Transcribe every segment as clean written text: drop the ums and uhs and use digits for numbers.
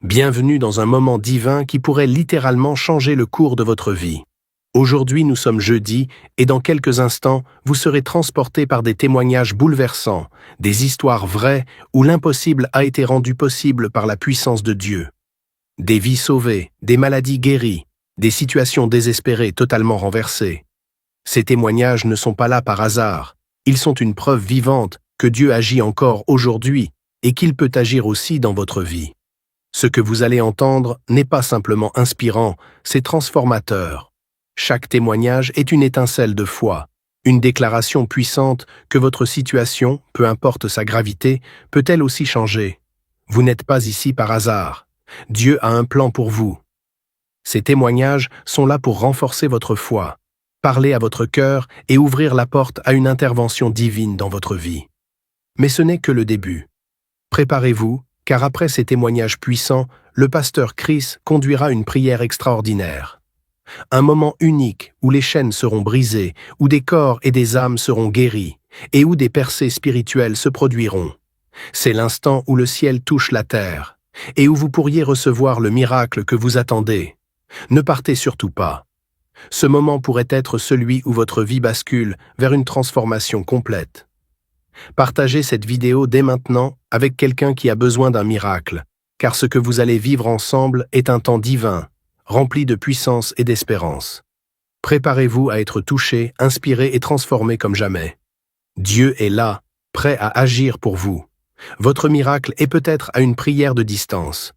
Bienvenue dans un moment divin qui pourrait littéralement changer le cours de votre vie. Aujourd'hui, nous sommes jeudi et dans quelques instants, vous serez transportés par des témoignages bouleversants, des histoires vraies où l'impossible a été rendu possible par la puissance de Dieu. Des vies sauvées, des maladies guéries, des situations désespérées totalement renversées. Ces témoignages ne sont pas là par hasard. Ils sont une preuve vivante que Dieu agit encore aujourd'hui et qu'il peut agir aussi dans votre vie. Ce que vous allez entendre n'est pas simplement inspirant, c'est transformateur. Chaque témoignage est une étincelle de foi, une déclaration puissante que votre situation, peu importe sa gravité, peut elle aussi changer. Vous n'êtes pas ici par hasard. Dieu a un plan pour vous. Ces témoignages sont là pour renforcer votre foi, parler à votre cœur et ouvrir la porte à une intervention divine dans votre vie. Mais ce n'est que le début. Préparez-vous, car après ces témoignages puissants, le pasteur Chris conduira une prière extraordinaire. Un moment unique où les chaînes seront brisées, où des corps et des âmes seront guéris, et où des percées spirituelles se produiront. C'est l'instant où le ciel touche la terre, et où vous pourriez recevoir le miracle que vous attendez. Ne partez surtout pas. Ce moment pourrait être celui où votre vie bascule vers une transformation complète. Partagez cette vidéo dès maintenant avec quelqu'un qui a besoin d'un miracle, car ce que vous allez vivre ensemble est un temps divin, rempli de puissance et d'espérance. Préparez-vous à être touché, inspiré et transformé comme jamais. Dieu est là, prêt à agir pour vous. Votre miracle est peut-être à une prière de distance.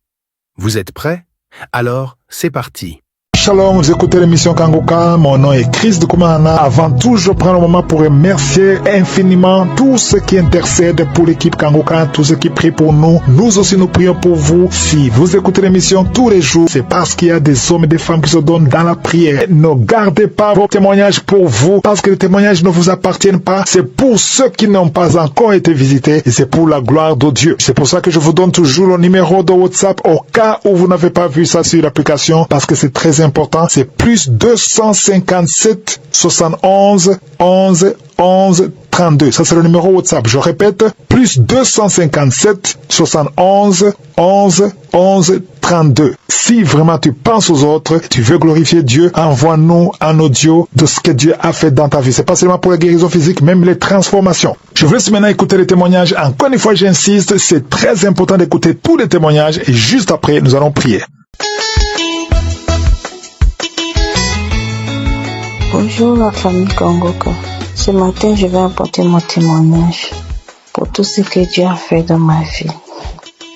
Vous êtes prêts? Alors, c'est parti. Shalom, vous écoutez l'émission Kangoka, mon nom est Chris de Koumana. Avant tout, je prends le moment pour remercier infiniment tous ceux qui intercèdent pour l'équipe Kangoka, tous ceux qui prient pour nous. Nous aussi, nous prions pour vous. Si vous écoutez l'émission tous les jours, c'est parce qu'il y a des hommes et des femmes qui se donnent dans la prière. Ne gardez pas vos témoignages pour vous, parce que les témoignages ne vous appartiennent pas. C'est pour ceux qui n'ont pas encore été visités et c'est pour la gloire de Dieu. C'est pour ça que je vous donne toujours le numéro de WhatsApp au cas où vous n'avez pas vu ça sur l'application, parce que c'est très important. C'est plus 257 71 11 11 32. Ça, c'est le numéro WhatsApp. Je répète, plus 257 71 11 11 32. Si vraiment tu penses aux autres, tu veux glorifier Dieu, envoie-nous un audio de ce que Dieu a fait dans ta vie. C'est pas seulement pour la guérison physique, même les transformations. Je vous laisse maintenant écouter les témoignages. Encore une fois, j'insiste, c'est très important d'écouter tous les témoignages et juste après, nous allons prier. Bonjour la famille Kangoka. Ce matin, je vais apporter mon témoignage pour tout ce que Dieu a fait dans ma vie.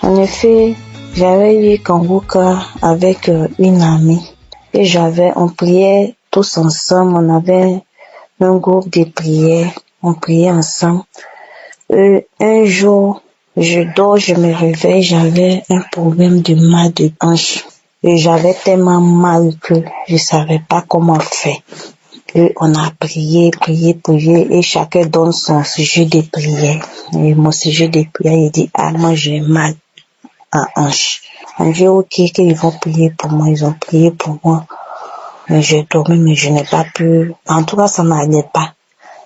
En effet, j'avais eu Kangoka avec une amie et on priait tous ensemble. On avait un groupe de prière, on priait ensemble. Un jour, je dors, je me réveille, j'avais un problème de mal de hanche. Et j'avais tellement mal que je savais pas comment faire. Et on a prié, et chacun donne son sujet de prière. Et mon sujet de prière, il dit, moi j'ai mal à hanche. On dit, ok, qu'ils vont prier pour moi, ils ont prié pour moi. Mais j'ai dormi, mais je n'ai pas pu. En tout cas, ça n'allait pas.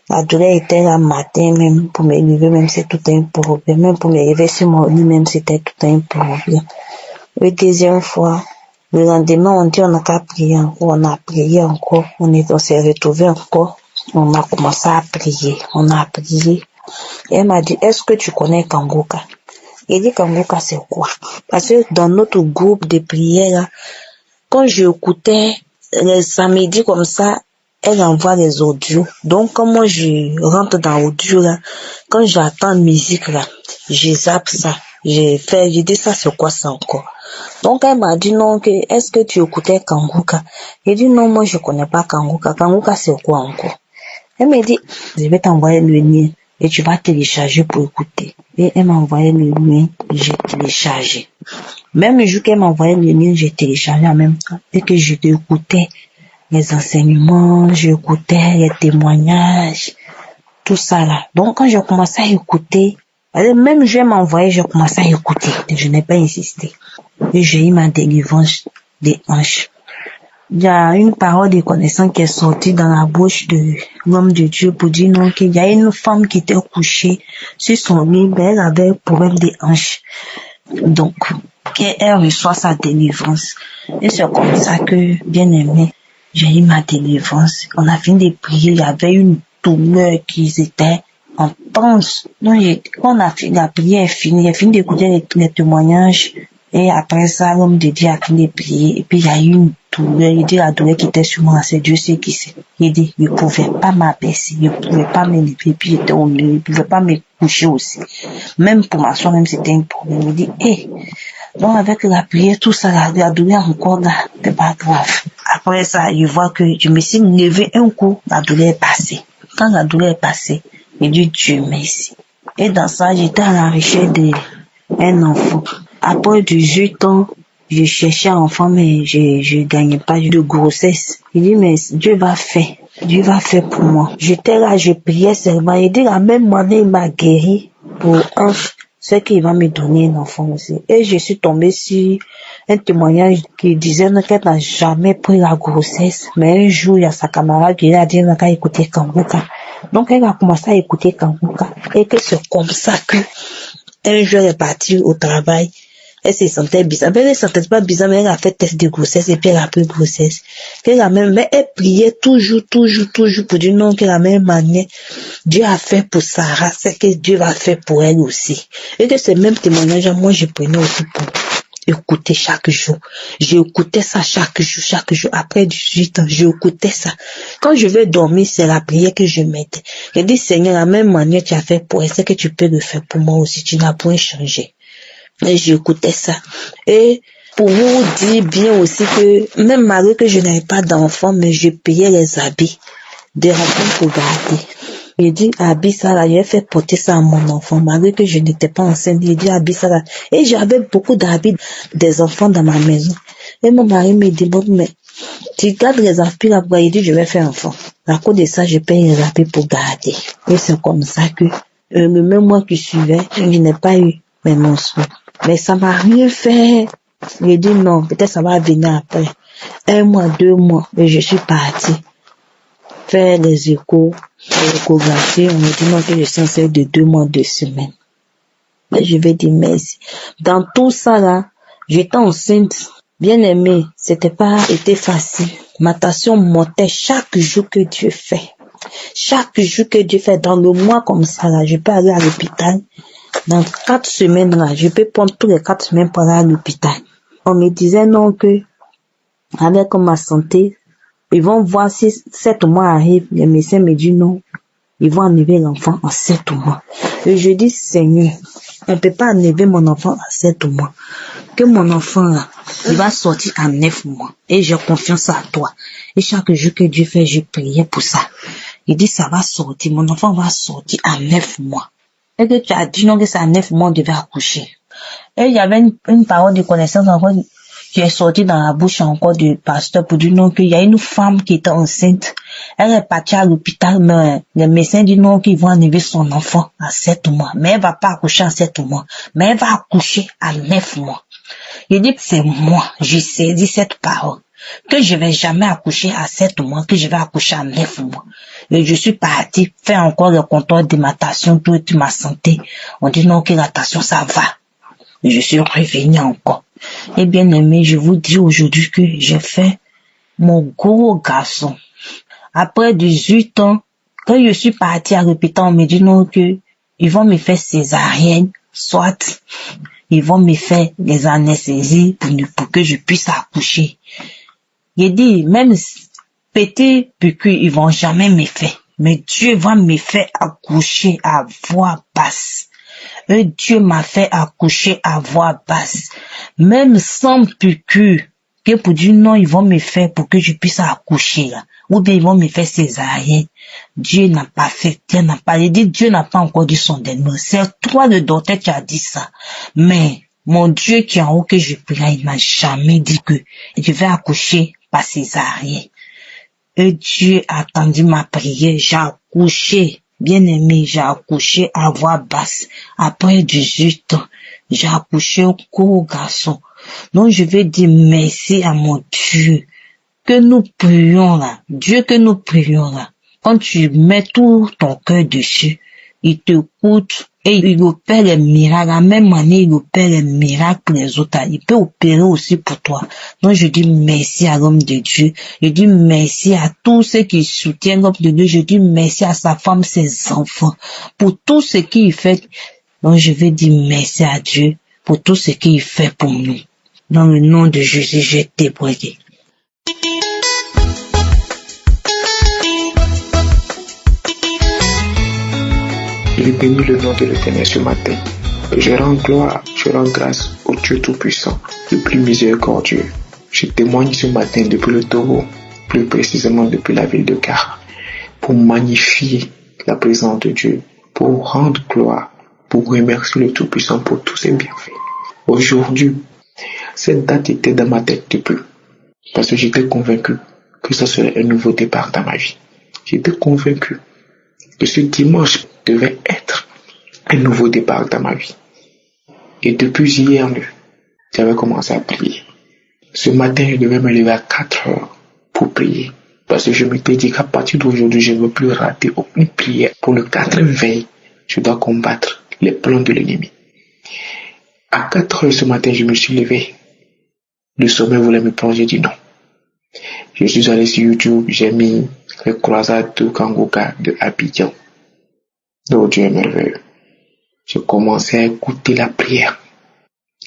La douleur était là matin, même pour me lever, même c'est tout un problème. Même pour me lever sur mon lit, même c'était tout un problème. La deuxième fois, le lendemain, on dit on n'a qu'à prier encore, on a prié encore, on s'est retrouvés encore, on a commencé à prier, on a prié. Et elle m'a dit, est-ce que tu connais Kangoka? Il dit, Kangoka, c'est quoi? Parce que dans notre groupe de prière, là, quand j'écoutais les samedis comme ça, elle envoie les audios. Donc, quand moi je rentre dans l'audio, là, quand j'entends musique, là, je zappe ça. J'ai dit ça, c'est quoi ça encore? Donc, elle m'a dit non, est-ce que tu écoutais Kangoka? J'ai dit non, moi je connais pas Kangoka. Kangoka, c'est quoi encore? Elle m'a dit, je vais t'envoyer le lien et tu vas télécharger pour écouter. Et elle m'a envoyé le lien, j'ai téléchargé. Même le jour qu'elle m'a envoyé le lien, j'ai téléchargé en même temps. Et que je écoutais les enseignements, j'écoutais les témoignages, tout ça là. Donc, quand j'ai commencé à écouter, même je m'ai envoyé, j'ai commencé à écouter. Et je n'ai pas insisté. Et j'ai eu ma délivrance des hanches. Il y a une parole de connaissance qui est sortie dans la bouche de l'homme de Dieu pour dire non, qu'il y a une femme qui était couchée sur son lit, elle avait un problème des hanches. Donc, qu'elle reçoit sa délivrance. Et c'est comme ça que, bien aimé, j'ai eu ma délivrance. On a fini de prier, il y avait une douleur qui était intense. Donc, quand on a fini, la prière est finie, j'ai fini d'écouter les témoignages. Et après ça, l'homme de Dieu a fini de prier. Et puis, il y a eu une douleur. Il dit la douleur qui était sur moi, c'est Dieu sait qui c'est. Il dit, je ne pouvais pas m'abaisser, je ne pouvais pas m'élever. Puis, j'étais au milieu, je ne pouvais pas me coucher aussi. Même pour m'asseoir, même c'était un problème. Il dit, donc avec la prière, tout ça, la douleur encore là, c'est pas grave. Après ça, je vois que je me suis levé un coup, la douleur est passée. Quand la douleur est passée, je dis Dieu merci. Et dans ça, j'étais à la recherche d'un enfant. Après 18 ans, je cherchais un enfant, mais je gagnais pas de grossesse. Il dit, mais Dieu va faire. Dieu va faire pour moi. J'étais là, je priais seulement. Il dit, la même année, il m'a guéri pour un, c'est qu'il va me donner un enfant aussi. Et je suis tombée sur un témoignage qui disait qu'elle n'a jamais pris la grossesse. Mais un jour, il y a sa camarade qui a dit qu'elle a écouté Kanguka. Donc, elle a commencé à écouter Kanguka. Et que c'est comme ça que un jour, elle est partie au travail. Elle se sentait bizarre. Elle ne se sentait pas bizarre, mais elle a fait test de grossesse et puis elle a pris grossesse. Mais elle priait toujours pour dire non, que la même manière Dieu a fait pour Sarah, c'est que Dieu va faire pour elle aussi. Et de ce même témoignage, moi, je prenais aussi pour écouter chaque jour. J'écoutais ça chaque jour. Après 18 ans, j'écoutais ça. Quand je vais dormir, c'est la prière que je mettais. Je dis, Seigneur, la même manière tu as fait pour elle, c'est que tu peux le faire pour moi aussi. Tu n'as point changé. Et j'écoutais ça. Et pour vous dire bien aussi que, même malgré que je n'avais pas d'enfant, mais je payais les habits des enfants pour garder. Il dit, habille ça là, j'ai fait porter ça à mon enfant, malgré que je n'étais pas enceinte. Il dit, habille ça là. Et j'avais beaucoup d'habits des enfants dans ma maison. Et mon mari me dit, bon, mais tu gardes les habits là, il dit, je vais faire enfant. À cause de ça, je paye les habits pour garder. Et c'est comme ça que, le même mois qui suivait, je n'ai pas eu mes menstrues. Mais ça m'a rien fait. J'ai dit non, peut-être ça va venir après. 1 mois, 2 mois, et je suis partie faire les échos, l'échographie. On me dit non, que je suis enceinte de 2 mois, 2 semaines. Mais je vais dire merci. Dans tout ça là, j'étais enceinte, bien aimée. C'était pas été facile. Ma tension montait chaque jour que Dieu fait. Chaque jour que Dieu fait, dans le mois comme ça là, je peux aller à l'hôpital. Dans 4 semaines là, je peux prendre tous les 4 semaines pour aller à l'hôpital. On me disait non que, avec ma santé, ils vont voir si 7 mois arrivent. Les médecins me disent non. Ils vont enlever l'enfant en 7 mois. Et je dis, Seigneur, on ne peut pas enlever mon enfant à 7 mois. Que mon enfant là, il va sortir à 9 mois. Et j'ai confiance à toi. Et chaque jour que Dieu fait, je priais pour ça. Il dit, ça va sortir. Mon enfant va sortir à 9 mois. Et que tu as dit non que c'est à 9 mois, on devait accoucher. Et il y avait une parole de connaissance encore qui est sortie dans la bouche encore du pasteur pour dire non qu'il y a une femme qui était enceinte. Elle est partie à l'hôpital, mais les médecins disent non qu'ils vont enlever son enfant à 7 mois. Mais elle va pas accoucher à 7 mois. Mais elle va accoucher à 9 mois. Il dit que c'est moi, j'ai saisi cette parole. Que je vais jamais accoucher à 7 mois, que je vais accoucher à 9 mois. Et je suis partie faire encore le contrôle de ma tension, toute ma santé. On dit non que la tension ça va. Et je suis revenue encore. Et bien aimé, je vous dis aujourd'hui que j'ai fait mon gros garçon. Après 18 ans, quand je suis partie à l'hôpital, on me dit non que ils vont me faire césarienne, soit ils vont me faire des anesthésies pour que je puisse accoucher. J'ai dit, même petit piqûre, ils vont jamais me faire. Mais Dieu va me faire accoucher à voix basse. Et Dieu m'a fait accoucher à voix basse. Même sans piqûre, que pour dire non, ils vont me faire pour que je puisse accoucher là. Ou bien ils vont me faire césarienne. Dieu n'a pas fait, Dieu n'a pas dit, Dieu n'a pas encore dit son dernier. C'est toi le docteur qui a dit ça. Mais mon Dieu qui est en haut que je prie, il n'a jamais dit que je vais accoucher par césarienne. Et Dieu a attendu ma prière, j'ai accouché. Bien aimé, j'ai accouché à voix basse. Après 18 ans, j'ai accouché au gros garçon. Donc je vais dire merci à mon Dieu. Que nous prions là. Dieu que nous prions là. Quand tu mets tout ton cœur dessus, il t'écoute et il opère les miracles. De la même manière, il opère les miracles pour les autres. Il peut opérer aussi pour toi. Donc, je dis merci à l'homme de Dieu. Je dis merci à tous ceux qui soutiennent l'homme de Dieu. Je dis merci à sa femme, ses enfants, pour tout ce qu'il fait. Donc, je vais dire merci à Dieu pour tout ce qu'il fait pour nous. Dans le nom de Jésus, j'ai débrouillé. Il est béni le nom de l'Éternel ce matin. Je rends gloire, je rends grâce au Dieu Tout-Puissant, le plus miséricordieux. Je témoigne ce matin depuis le Togo, plus précisément depuis la ville de Car, pour magnifier la présence de Dieu, pour rendre gloire, pour remercier le Tout-Puissant pour tous ses bienfaits. Aujourd'hui, cette date était dans ma tête depuis, parce que j'étais convaincu que ce serait un nouveau départ dans ma vie. J'étais convaincu que ce dimanche devait être un nouveau départ dans ma vie. Et depuis hier, j'avais commencé à prier. Ce matin, je devais me lever à 4 heures pour prier. Parce que je m'étais dit qu'à partir d'aujourd'hui, je ne veux plus rater aucune prière. Pour le 4e veille, je dois combattre les plans de l'ennemi. À 4 heures ce matin, je me suis levé. Le sommeil voulait me prendre, j'ai dit non. Je suis allé sur YouTube, j'ai mis les croisades de Kangoka de Abidjan. Oh Dieu est merveilleux. J'ai commencé à écouter la prière.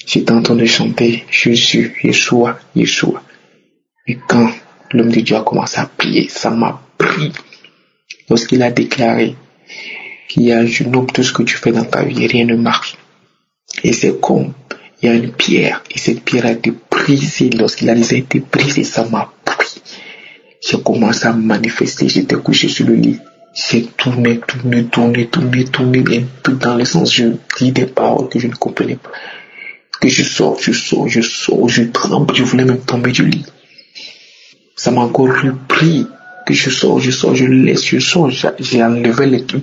J'étais en train de chanter Jésus, Yeshua, Yeshua. Et quand l'homme de Dieu a commencé à prier, ça m'a pris. Lorsqu'il a déclaré qu'il y a un jeune homme, tout ce que tu fais dans ta vie, rien ne marche. Et c'est comme il y a une pierre, et cette pierre a été brisée. Lorsqu'il a été brisé, ça m'a pris. J'ai commencé à me manifester, j'étais couché sur le lit. J'ai tourné, un peu dans le sens, je dis des paroles que je ne comprenais pas. Que je sors, je tremble, je voulais même tomber du lit. Ça m'a encore repris, que je sors, je laisse, j'ai enlevé les trucs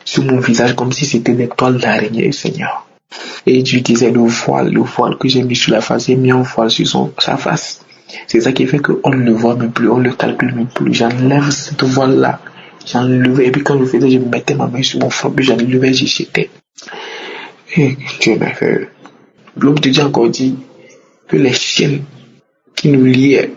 sur mon visage comme si c'était une étoile d'araignée, Seigneur. Et je disais le voile que j'ai mis sur la face, j'ai mis un voile sur sa face. C'est ça qui fait qu'on ne le voit même plus, on ne le calcule même plus. J'enlève cette voile-là. J'enlevais, et puis quand je faisais, je mettais ma main sur mon front, puis j'enlevais, j'y jetais. Et Dieu m'a fait. L'homme de Dieu a encore dit que les chaînes qui nous liaient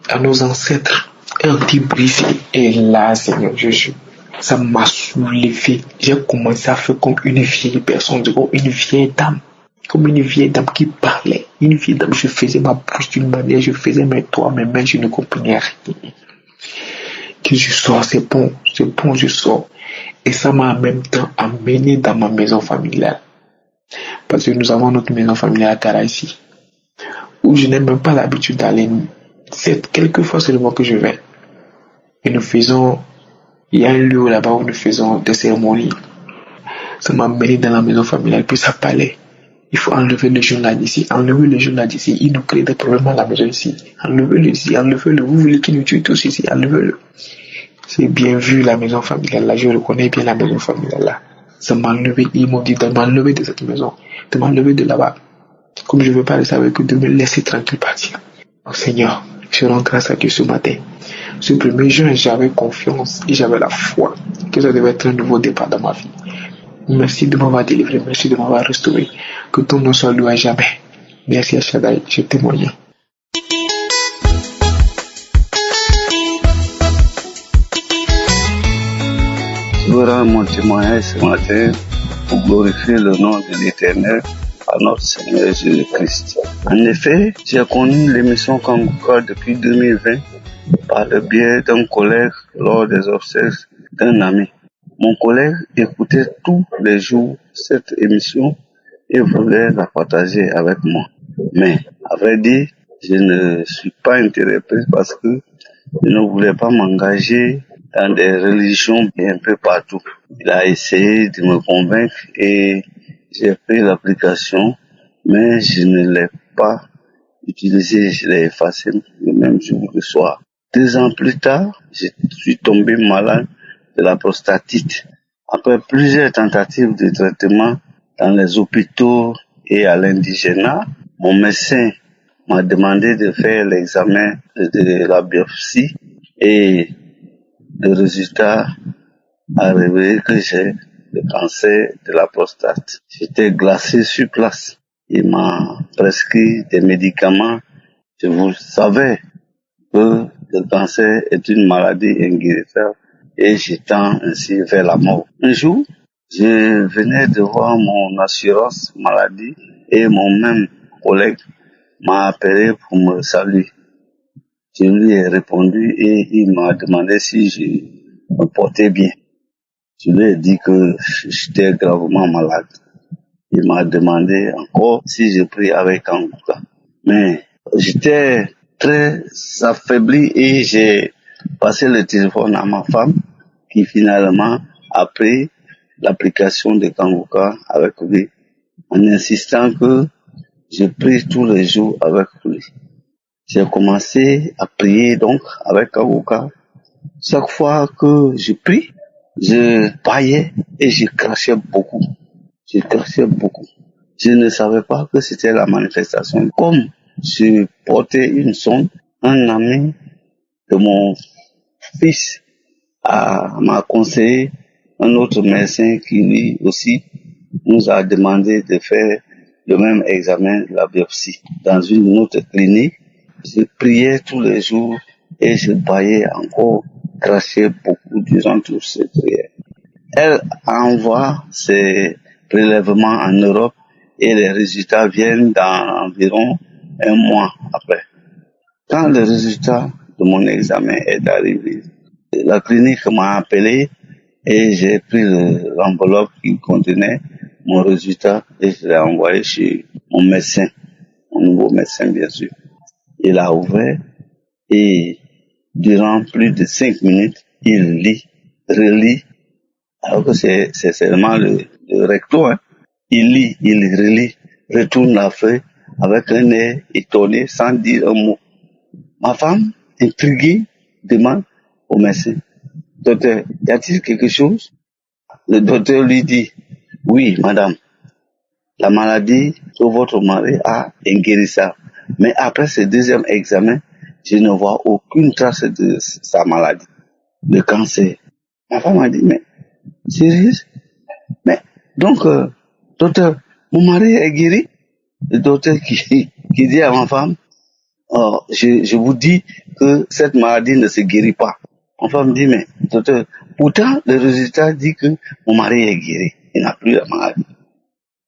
à nos ancêtres ont été brisées. Et là, Seigneur Jésus, ça m'a soulevé. J'ai commencé à faire comme une vieille personne, comme une vieille dame. Comme une vieille dame qui parlait. Une vieille dame, je faisais ma bouche d'une manière, je faisais mes doigts, mes mains, je ne comprenais rien. Que je sors, c'est bon, je sors. Et ça m'a en même temps amené dans ma maison familiale. Parce que nous avons notre maison familiale à Kara ici, où je n'ai même pas l'habitude d'aller. C'est quelquefois seulement que je vais. Et il y a un lieu là-bas où nous faisons des cérémonies. Ça m'a amené dans la maison familiale, puis ça parlait. Il faut enlever le journal d'ici, il nous crée des problèmes à la maison ici. Enlevez-le, vous voulez qu'il nous tue tous ici, enlevez-le. J'ai bien vu la maison familiale là, je reconnais bien la maison familiale là. Ça m'a enlevé, ils m'ont dit de m'enlever de cette maison, de m'enlever de là-bas. Comme je ne veux pas rester avec eux, de me laisser tranquille partir. Oh Seigneur, je rends grâce à Dieu ce matin. Ce 1er juin, j'avais confiance et j'avais la foi que ça devait être un nouveau départ dans ma vie. Merci de m'avoir délivré, merci de m'avoir restauré. Que ton nom soit loué à jamais. Merci à Shaddai, je témoigne. Je veux rendre mon témoignage ce matin pour glorifier le nom de l'Éternel à notre Seigneur Jésus-Christ. En effet, j'ai connu l'émission Kangoka depuis 2020 par le biais d'un collègue lors des obsèques d'un ami. Mon collègue écoutait tous les jours cette émission et voulait la partager avec moi. Mais, à vrai dire, je ne suis pas intéressé parce que je ne voulais pas m'engager dans des religions un peu partout. Il a essayé de me convaincre et j'ai pris l'application, mais je ne l'ai pas utilisée, je l'ai effacée le même jour le soir. 2 ans plus tard, je suis tombé malade de la prostatite. Après plusieurs tentatives de traitement dans les hôpitaux et à l'indigénat, mon médecin m'a demandé de faire l'examen de la biopsie et le résultat a révélé que j'ai le cancer de la prostate. J'étais glacé sur place. Il m'a prescrit des médicaments. Je vous savais que le cancer est une maladie inguérissable et je tends ainsi vers la mort. Un jour, je venais de voir mon assurance maladie et mon même collègue m'a appelé pour me saluer. Je lui ai répondu et il m'a demandé si je me portais bien. Je lui ai dit que j'étais gravement malade. Il m'a demandé encore si je prie avec Kanguka. Mais j'étais très affaibli et j'ai passé le téléphone à ma femme qui finalement a pris l'application de Kanguka avec lui en insistant que je prie tous les jours avec lui. J'ai commencé à prier donc avec Kanguka. Chaque fois que je prie, je baillais et je crachais beaucoup. Je ne savais pas que c'était la manifestation. Comme je portais une sonde, un ami de mon fils m'a conseillé un autre médecin qui lui aussi nous a demandé de faire le même examen de la biopsie dans une autre clinique. Je priais tous les jours et je baillais encore, crachais beaucoup durant toutes ces prières. Elle envoie ses prélèvements en Europe et les résultats viennent dans environ un mois après. Quand le résultat de mon examen est arrivé, la clinique m'a appelé et j'ai pris l'enveloppe qui contenait mon résultat et je l'ai envoyé chez mon médecin, mon nouveau médecin bien sûr. Il a ouvert et durant plus de 5 minutes, il lit, relit, alors que c'est seulement le recto, hein. Il lit, il relit, retourne la feuille avec un air étonné sans dire un mot. Ma femme, intriguée, demande au médecin, docteur, y a-t-il quelque chose? Le docteur lui dit, oui, madame, la maladie que votre mari a est guérissable. Mais après ce deuxième examen, je ne vois aucune trace de sa maladie, le cancer. Ma femme a dit, mais, sérieux? Mais, donc, docteur, mon mari est guéri? Le docteur qui dit à ma femme, je vous dis que cette maladie ne se guérit pas. Ma femme dit, mais, docteur, pourtant, le résultat dit que mon mari est guéri. Il n'a plus la maladie.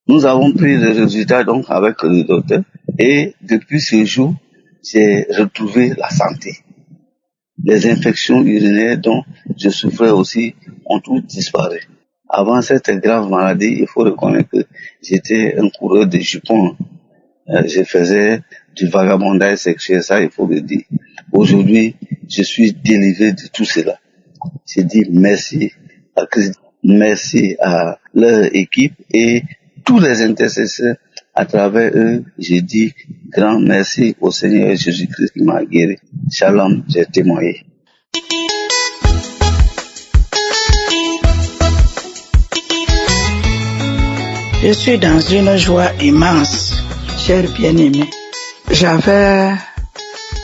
Nous avons pris le résultat donc avec le docteur et depuis ce jour, j'ai retrouvé la santé. Les infections urinaires dont je souffrais aussi ont toutes disparu. Avant cette grave maladie, il faut reconnaître que j'étais un coureur de jupons. Je faisais du vagabondage sexuel, ça il faut le dire. Aujourd'hui, je suis délivré de tout cela. Je dis merci à Christ, merci à leur équipe et tous les intercesseurs. À travers eux, je dis grand merci au Seigneur Jésus-Christ qui m'a guéri. Shalom, j'ai témoigné. Je suis dans une joie immense, cher bien-aimé. J'avais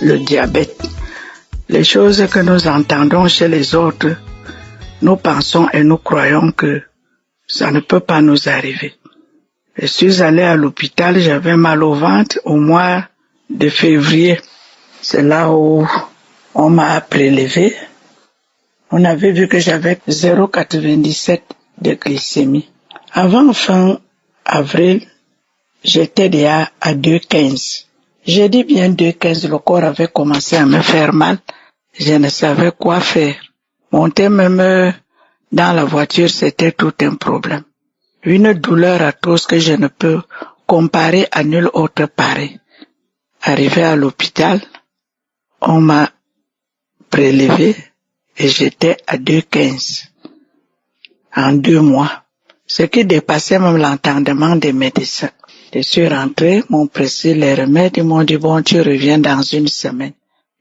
le diabète. Les choses que nous entendons chez les autres, nous pensons et nous croyons que ça ne peut pas nous arriver. Je suis allé à l'hôpital, j'avais mal au ventre au mois de février. C'est là où on m'a prélevé. On avait vu que j'avais 0,97 de glycémie. Avant fin avril, j'étais déjà à 2,15. J'ai dit bien 2,15, le corps avait commencé à me faire mal. Je ne savais quoi faire. Monter même dans la voiture, c'était tout un problème. Une douleur atroce que je ne peux comparer à nul autre pareil. Arrivé à l'hôpital, on m'a prélevé et j'étais à 2,15 en 2 mois, ce qui dépassait même l'entendement des médecins. Je suis rentré, m'ont prescrit les remèdes, ils m'ont dit bon, tu reviens dans 1 semaine.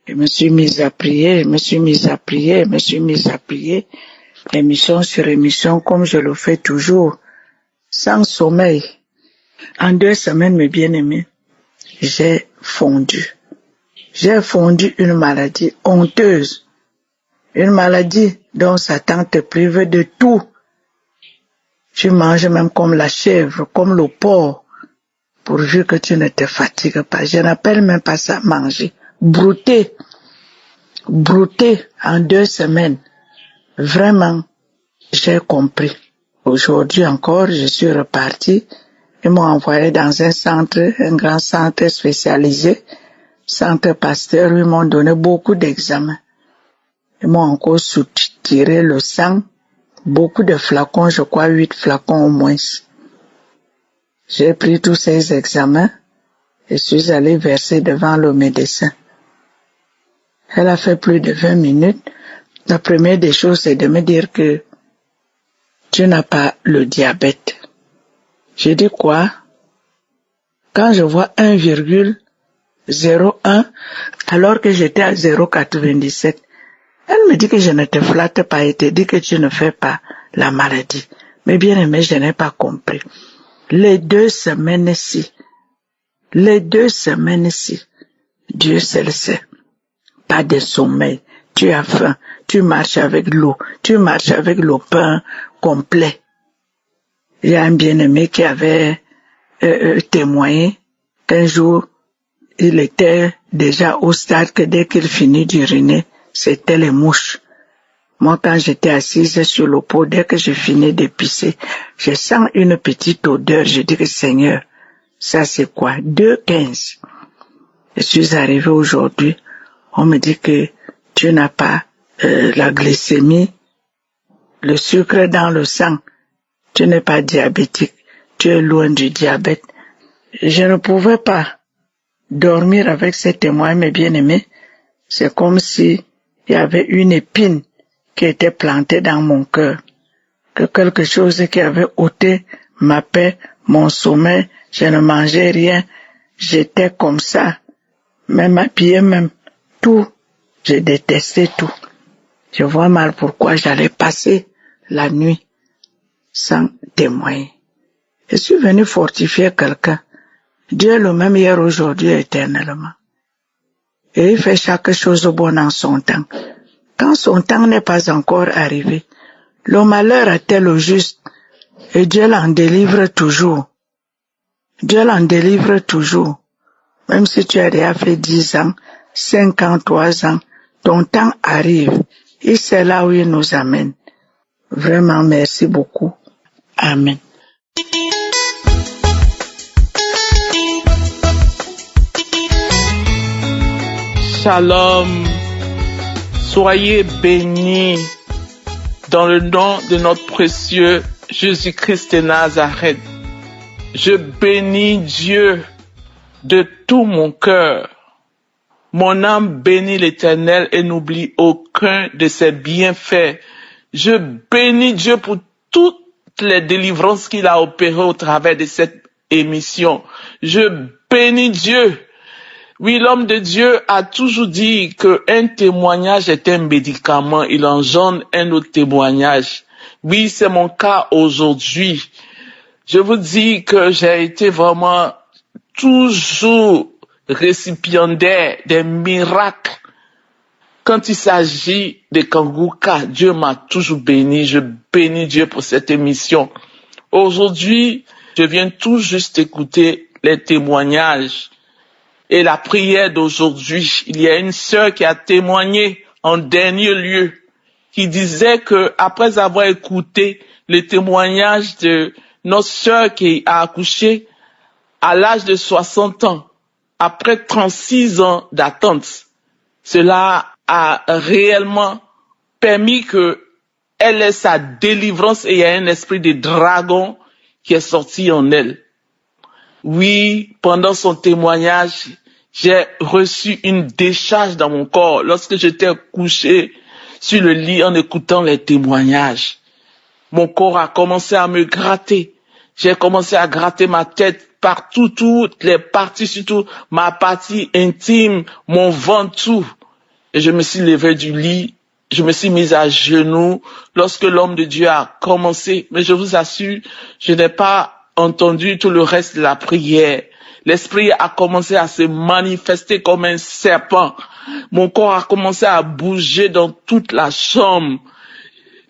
Je me suis mise à prier, émission sur émission comme je le fais toujours. Sans sommeil. En 2 semaines, mes bien-aimés, j'ai fondu. J'ai fondu une maladie honteuse. Une maladie dont Satan te prive de tout. Tu manges même comme la chèvre, comme le porc, pourvu que tu ne te fatigues pas. Je n'appelle même pas ça manger. Brouter en 2 semaines. Vraiment, j'ai compris. Aujourd'hui encore, je suis reparti. Ils m'ont envoyé dans un centre, un grand centre spécialisé, centre Pasteur. Ils m'ont donné beaucoup d'examens. Ils m'ont encore soutiré le sang, beaucoup de flacons, je crois 8 flacons au moins. J'ai pris tous ces examens et suis allé verser devant le médecin. Elle a fait plus de 20 minutes. La première des choses, c'est de me dire que tu n'as pas le diabète. J'ai dit quoi? Quand je vois 1,01 alors que j'étais à 0,97, elle me dit que je ne te flatte pas et te dit que tu ne fais pas la maladie. Mais bien aimé, je n'ai pas compris. Les 2 semaines-ci, Dieu seul sait. Pas de sommeil, tu as faim, tu marches avec l'eau, tu marches avec le pain complet. Il y a un bien-aimé qui avait témoigné qu'un jour, il était déjà au stade que dès qu'il finit d'uriner, c'était les mouches. Moi, quand j'étais assise sur le pot, dès que je finis de pisser, je sens une petite odeur. Je dis que Seigneur, ça c'est quoi? 2,15. Je suis arrivé aujourd'hui, on me dit que tu n'as pas la glycémie, le sucre dans le sang. Tu n'es pas diabétique, tu es loin du diabète. Je ne pouvais pas dormir avec ces témoins, mes bien-aimés. C'est comme si il y avait une épine qui était plantée dans mon cœur, que quelque chose qui avait ôté ma paix, mon sommeil, je ne mangeais rien, j'étais comme ça, même habillé, même tout, je détestais tout. Je vois mal pourquoi j'allais passer la nuit sans témoigner. Je suis venu fortifier quelqu'un. Dieu est le même hier, aujourd'hui, éternellement. Et il fait chaque chose bonne en son temps. Quand son temps n'est pas encore arrivé, le malheur atteint le juste et Dieu l'en délivre toujours. Dieu l'en délivre toujours. Même si tu as déjà fait 10 ans, 53 ans, ton temps arrive. Et c'est là où il nous amène. Vraiment, merci beaucoup. Amen. Shalom. Soyez bénis dans le nom de notre précieux Jésus-Christ de Nazareth. Je bénis Dieu de tout mon cœur. Mon âme bénit l'Éternel et n'oublie aucun de ses bienfaits. Je bénis Dieu pour toutes les délivrances qu'il a opérées au travers de cette émission. Je bénis Dieu. Oui, l'homme de Dieu a toujours dit qu'un témoignage est un médicament. Il engendre un autre témoignage. Oui, c'est mon cas aujourd'hui. Je vous dis que j'ai été vraiment toujours récipiendaire des miracles. Quand il s'agit de Kanguka, Dieu m'a toujours béni. Je bénis Dieu pour cette émission. Aujourd'hui, je viens tout juste écouter les témoignages et la prière d'aujourd'hui. Il y a une sœur qui a témoigné en dernier lieu, qui disait que après avoir écouté le témoignage de notre sœur qui a accouché à l'âge de 60 ans, après 36 ans d'attente, cela a réellement permis que elle ait sa délivrance et il y a un esprit de dragon qui est sorti en elle. Oui, pendant son témoignage, j'ai reçu une décharge dans mon corps lorsque j'étais couché sur le lit en écoutant les témoignages. Mon corps a commencé à me gratter. J'ai commencé à gratter ma tête partout, toutes les parties, surtout ma partie intime, mon ventre, tout. Et je me suis levé du lit, je me suis mis à genoux lorsque l'homme de Dieu a commencé. Mais je vous assure, je n'ai pas entendu tout le reste de la prière. L'esprit a commencé à se manifester comme un serpent. Mon corps a commencé à bouger dans toute la chambre.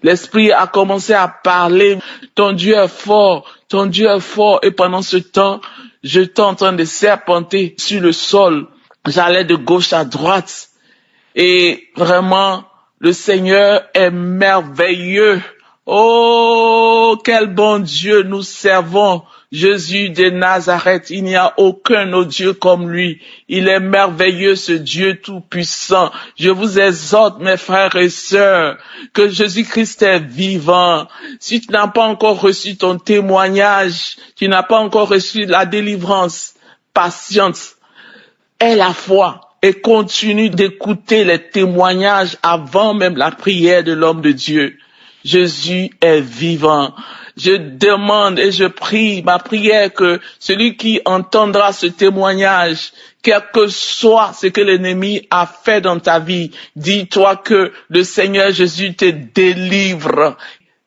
L'Esprit a commencé à parler. Ton Dieu est fort, ton Dieu est fort. Et pendant ce temps, j'étais en train de serpenter sur le sol. J'allais de gauche à droite. Et vraiment, le Seigneur est merveilleux. Oh, quel bon Dieu nous servons. Jésus de Nazareth, il n'y a aucun autre Dieu comme lui. Il est merveilleux, ce Dieu tout-puissant. Je vous exhorte, mes frères et sœurs, que Jésus-Christ est vivant. Si tu n'as pas encore reçu ton témoignage, tu n'as pas encore reçu la délivrance, patiente, aie la foi et continue d'écouter les témoignages avant même la prière de l'homme de Dieu. Jésus est vivant. Je demande et je prie, ma prière, que celui qui entendra ce témoignage, quel que soit ce que l'ennemi a fait dans ta vie, dis-toi que le Seigneur Jésus te délivre.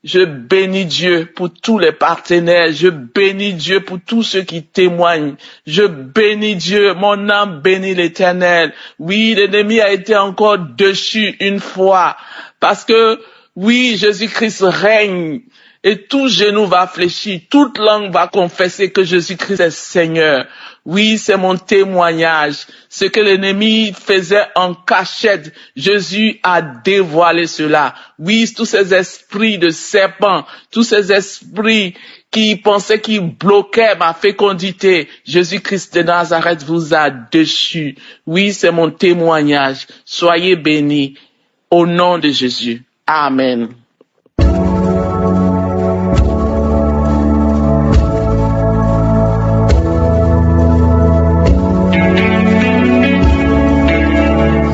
Je bénis Dieu pour tous les partenaires. Je bénis Dieu pour tous ceux qui témoignent. Je bénis Dieu. Mon âme bénit l'Éternel. Oui, l'ennemi a été encore déchu une fois. Parce que, oui, Jésus-Christ règne. Et tout genou va fléchir, toute langue va confesser que Jésus-Christ est Seigneur. Oui, c'est mon témoignage. Ce que l'ennemi faisait en cachette, Jésus a dévoilé cela. Oui, tous ces esprits de serpents, tous ces esprits qui pensaient qu'ils bloquaient ma fécondité, Jésus-Christ de Nazareth vous a déchu. Oui, c'est mon témoignage. Soyez bénis au nom de Jésus. Amen.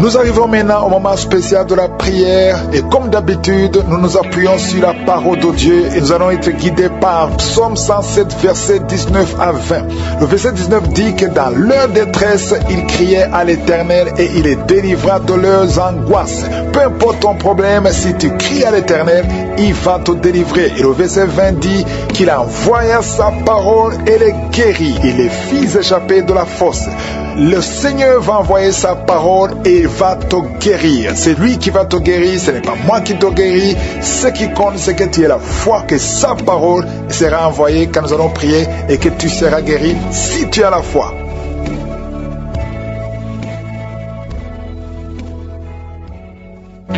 Nous arrivons maintenant au moment spécial de la prière et comme d'habitude, nous nous appuyons sur la parole de Dieu et nous allons être guidés par Psaume 107, versets 19 à 20. Le verset 19 dit que dans leur détresse, ils criaient à l'Éternel et il les délivra de leurs angoisses. Peu importe ton problème, si tu cries à l'Éternel, il va te délivrer. Et le verset 20 dit qu'il envoya sa parole et les guérit. Il les fit échapper de la fosse. Le Seigneur va envoyer sa parole et il va te guérir. C'est lui qui va te guérir, ce n'est pas moi qui te guéris. Ce qui compte, c'est que tu aies la foi que sa parole sera envoyée quand nous allons prier et que tu seras guéri si tu as la foi.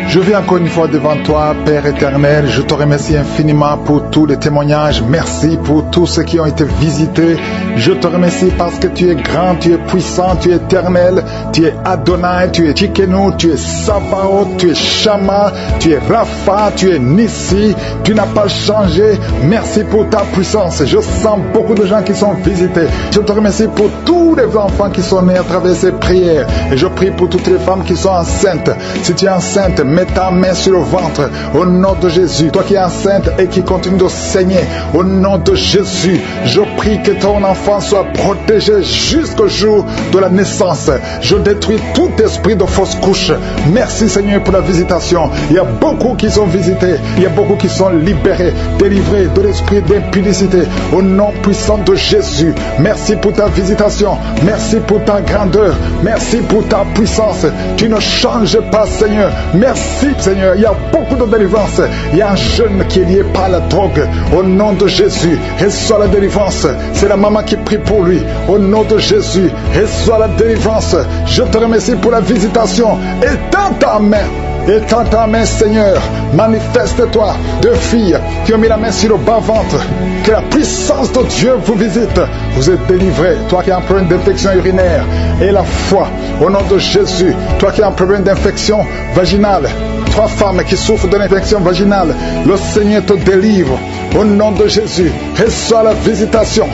Je viens encore une fois devant toi, Père éternel. Je te remercie infiniment pour tous les témoignages. Merci pour tous ceux qui ont été visités. Je te remercie parce que tu es grand, tu es puissant, tu es éternel. Tu es Adonai, tu es Tchikenu, tu es Sabaoth, tu es Shama, tu es Rapha, tu es Nissi. Tu n'as pas changé. Merci pour ta puissance. Je sens beaucoup de gens qui sont visités. Je te remercie pour tous les enfants qui sont nés à travers ces prières. Et je prie pour toutes les femmes qui sont enceintes. Si tu es enceinte, mets ta main sur le ventre au nom de Jésus. Toi qui es enceinte et qui continue de saigner, au nom de Jésus, je prie que ton enfant soit protégé jusqu'au jour de la naissance. Je détruis tout esprit de fausse couche. Merci Seigneur pour la visitation. Il y a beaucoup qui sont visités, il y a beaucoup qui sont libérés, délivrés de l'esprit d'impudicité au nom puissant de Jésus. Merci pour ta visitation, merci pour ta grandeur, merci pour ta puissance. Tu ne changes pas Seigneur. Merci Seigneur, il y a beaucoup de délivrance. Il y a un jeune qui est lié par la drogue. Au nom de Jésus, reçois la délivrance. C'est la maman qui prie pour lui. Au nom de Jésus, reçois la délivrance. Je te remercie pour la visitation. Étends ta main. Étends ta main, Seigneur. Manifeste-toi. Deux filles qui ont mis la main sur le bas-ventre. Que la puissance de Dieu vous visite. Vous êtes délivrés. Toi qui as un problème d'infection urinaire. Et la foi. Au nom de Jésus. Toi qui as un problème d'infection vaginale. 3 femmes qui souffrent de l'infection vaginale. Le Seigneur te délivre. Au nom de Jésus. Reçois la visitation.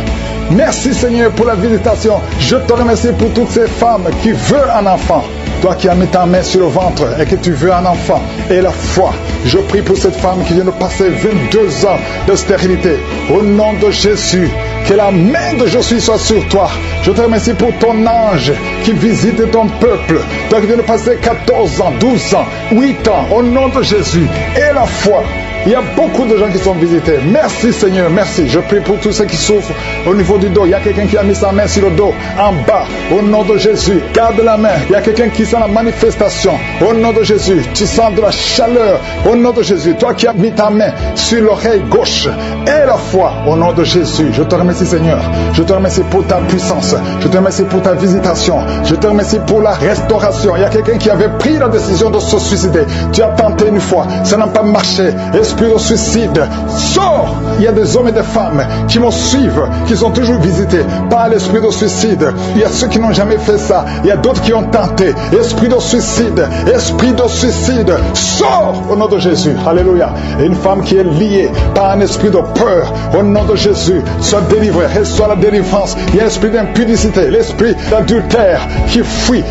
Merci Seigneur pour la visitation. Je te remercie pour toutes ces femmes qui veulent un enfant. Toi qui as mis ta main sur le ventre et que tu veux un enfant et la foi, je prie pour cette femme qui vient de passer 22 ans de stérilité. Au nom de Jésus, que la main de Jésus soit sur toi. Je te remercie pour ton ange qui visite ton peuple. Toi qui viens de passer 14 ans, 12 ans, 8 ans, au nom de Jésus. Et la foi, Il y a beaucoup de gens qui sont visités. Merci Seigneur, merci. Je prie pour tous ceux qui souffrent au niveau du dos. Il y a quelqu'un qui a mis sa main sur le dos, en bas. Au nom de Jésus, garde la main. Il y a quelqu'un qui sent la manifestation. Au nom de Jésus, tu sens de la chaleur. Au nom de Jésus, toi qui as mis ta main sur l'oreille gauche et la foi. Au nom de Jésus, je te remercie Seigneur. Je te remercie pour ta puissance. Je te remercie pour ta visitation. Je te remercie pour la restauration. Il y a quelqu'un qui avait pris la décision de se suicider. Tu as tenté une fois, ça n'a pas marché. Esprit de suicide, sors! Il y a des hommes et des femmes qui me suivent, qui sont toujours visités par l'esprit de suicide. Il y a ceux qui n'ont jamais fait ça. Il y a d'autres qui ont tenté. Esprit de suicide, sors au nom de Jésus. Alléluia. Et une femme qui est liée par un esprit de peur, au nom de Jésus, soit délivrée, reçoit la délivrance. Il y a l'esprit d'impudicité, l'esprit d'adultère qui fuit.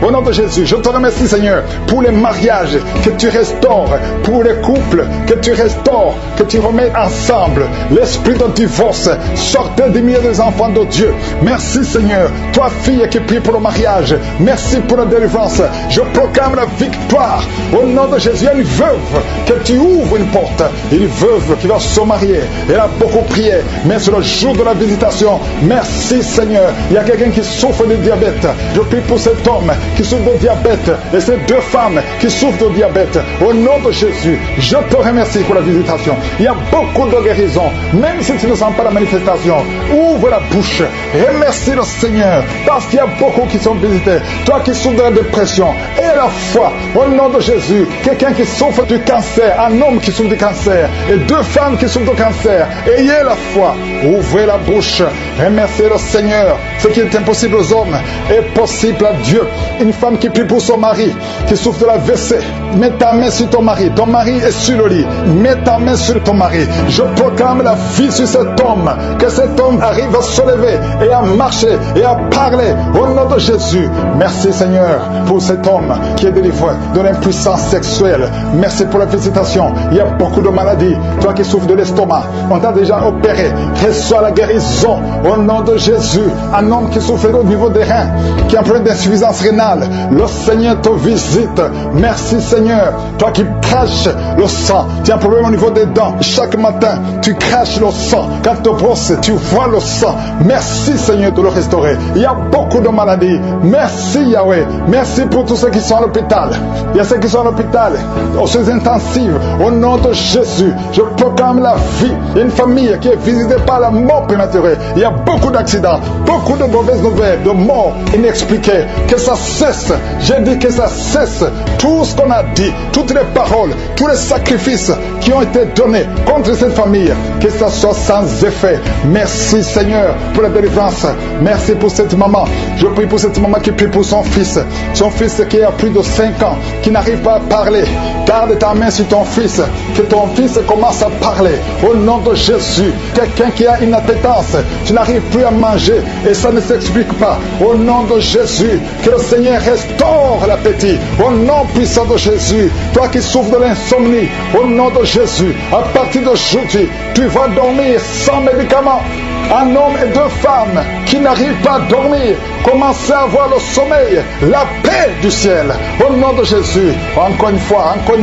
Au nom de Jésus, je te remercie Seigneur pour les mariages que tu restaures, pour les couples que tu restaures, que tu remets ensemble. L'esprit de divorce, sortez du milieu des enfants de Dieu. Merci Seigneur, toi fille qui prie pour le mariage, merci pour la délivrance. Je proclame la victoire au nom de Jésus. Il y a une veuve que tu ouvres une porte, une veuve qui va se marier. Elle a beaucoup prié, mais c'est le jour de la visitation. Merci Seigneur. Il y a quelqu'un qui souffre de diabète. Je prie pour cet homme qui souffre de diabète et ces deux femmes qui souffrent de diabète. Au nom de Jésus, je te remercie pour la visitation. Il y a beaucoup de guérisons. Même si tu ne sens pas la manifestation, ouvre la bouche. Remercie le Seigneur parce qu'il y a beaucoup qui sont visités. Toi qui souffres de la dépression et la foi, au nom de Jésus, quelqu'un qui souffre du cancer, un homme qui souffre du cancer et deux femmes qui souffrent du cancer, ayez la foi. Ouvrez la bouche. Remerciez le Seigneur. Ce qui est impossible aux hommes est possible à Dieu. Une femme qui prie pour son mari, qui souffre de la WC, mets ta main sur ton mari. Ton mari est sur le lit. Mets ta main sur ton mari. Je proclame la vie sur cet homme. Que cet homme arrive à se lever et à marcher et à parler au nom de Jésus. Merci Seigneur pour cet homme qui est délivré de l'impuissance sexuelle. Merci pour la visitation. Il y a beaucoup de maladies. Toi qui souffres de l'estomac, on t'a déjà opéré. Reçois la guérison au nom de Jésus. Un homme qui souffre au niveau des reins, qui a un problème d'insuffisance rénale, le Seigneur te visite. Merci Seigneur. Toi qui craches le sang, tu as un problème au niveau des dents. Chaque matin, tu craches le sang. Quand tu te brosses, tu vois le sang. Merci Seigneur de le restaurer. Il y a beaucoup de maladies. Merci Yahweh. Merci pour tous ceux qui sont à l'hôpital. Il y a ceux qui sont à l'hôpital, aux soins intensifs. Au nom de Jésus, je proclame la vie. Il y a une famille qui est visitée par la mort prématurée. Il y a beaucoup d'accidents, beaucoup de mauvaises nouvelles, de morts inexpliquées. Que ça cesse. J'ai dit que ça cesse. Tout ce qu'on a dit, toutes les paroles, tous les sacrifices qui ont été donnés contre cette famille, que ça soit sans effet. Merci Seigneur pour la délivrance. Merci pour cette maman. Je prie pour cette maman qui prie pour son fils qui a plus de 5 ans, qui n'arrive pas à parler. Garde ta main sur ton fils, que ton fils commence à parler. Au nom de Jésus, quelqu'un qui a une appétence, tu n'arrives plus à manger et ça ne s'explique pas. Au nom de Jésus, que le Seigneur restaure l'appétit. Au nom puissant de Jésus, toi qui souffres de l'insomnie, au nom de Jésus, à partir d'aujourd'hui, tu vas dormir sans médicaments. Un homme et deux femmes qui n'arrivent pas à dormir, commencez à avoir le sommeil, la paix du ciel. Au nom de Jésus, encore une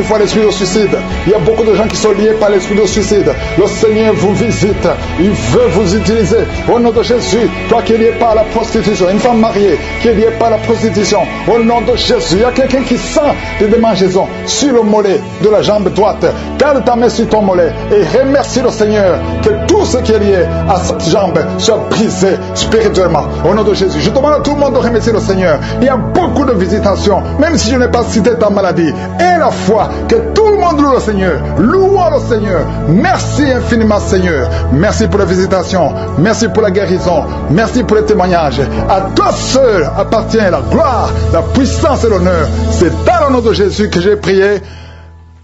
fois, l'esprit de suicide. Il y a beaucoup de gens qui sont liés par l'esprit de suicide. Le Seigneur vous visite, il veut vous utiliser. Au nom de Jésus, toi qui es lié par la prostitution, une femme mariée qui est liée par la prostitution, au nom de Jésus, il y a quelqu'un qui sent des démangeaisons sur le mollet de la jambe droite. Garde ta main sur ton mollet et remercie le Seigneur que tout ce qui est lié à cette jambe soit brisé spirituellement. Au nom de Jésus, je demande à tout le monde de remercier le Seigneur. Il y a beaucoup de visitations, même si je n'ai pas cité ta maladie. Et la foi, que tout le monde loue le Seigneur. Louons le Seigneur. Merci infiniment Seigneur. Merci pour la visitation. Merci pour la guérison. Merci pour les témoignages. À toi seul appartient la gloire, la puissance et l'honneur. C'est dans le nom de Jésus que j'ai prié.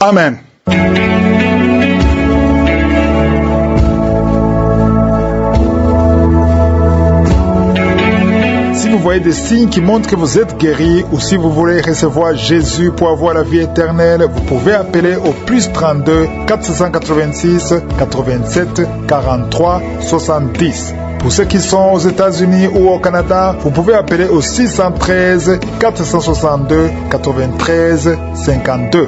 Amen. Si vous voyez des signes qui montrent que vous êtes guéri, ou si vous voulez recevoir Jésus pour avoir la vie éternelle, vous pouvez appeler au plus 32 486 87 43 70. Pour ceux qui sont aux États-Unis ou au Canada, vous pouvez appeler au 613 462 93 52.